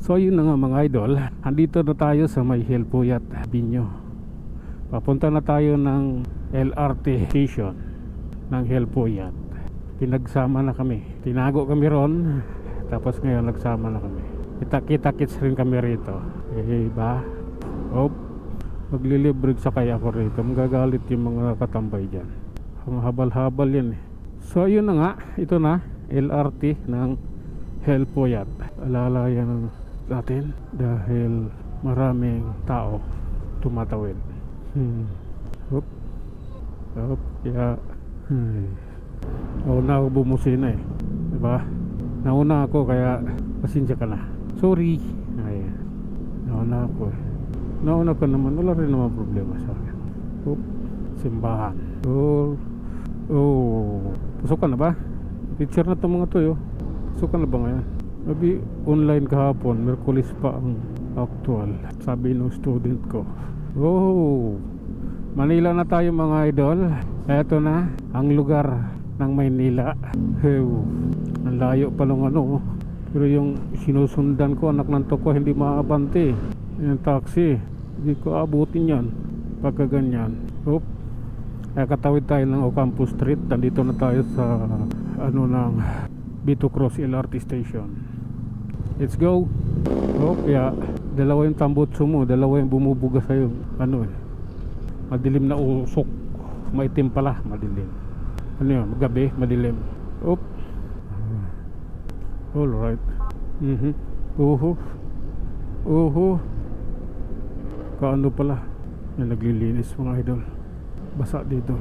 So yun na nga mga idol, andito na tayo sa may Hilpuyat Binyo. Papunta na tayo ng LRT station ng Hilpuyat. Pinagsama na kami, tinago kami ron, tapos ngayon nagsama na kami. Kita-kits rin kami rito. Ba? Maglilibrig sakay ako rito. Magagalit yung mga nakatambay dyan. Ang habal-habal yan eh. So yun na nga, ito na LRT ng Hilpuyat. Alalayan natin dahil maraming tao tumatawid. Yeah. Nauna ako bumusina eh, diba? Nauna ako kaya pasensya ka na. Sorry. Ayan. Nauna ako eh. Nauna ka naman, wala rin naman problema sa akin. Simbahan. Pasok ka na ba? Picture na itong mga to yo. Pasok ka na ba ngayon? Maybe online kahapon, Merkulis pa ang actual, sabi ng student ko. Manila na tayo mga idol. Eto na ang lugar ng Maynila. Ang layo pa lang ano. Pero yung sinusundan ko, anak ng toko, hindi maabante. Yung taxi, hindi ko abutin yan pagka ganyan. Katawid tayo ng Ocampo Street. Nandito na tayo sa ng Vito Cross LRT station. Let's go. Dalawa yung tambutso mo, dalawa yung bumubuga sa'yo. Madilim na usok. Maitim pala, madilim. Gabi, madilim. Alright. Kaano pala, yung naglilinis mga idol. Basa dito.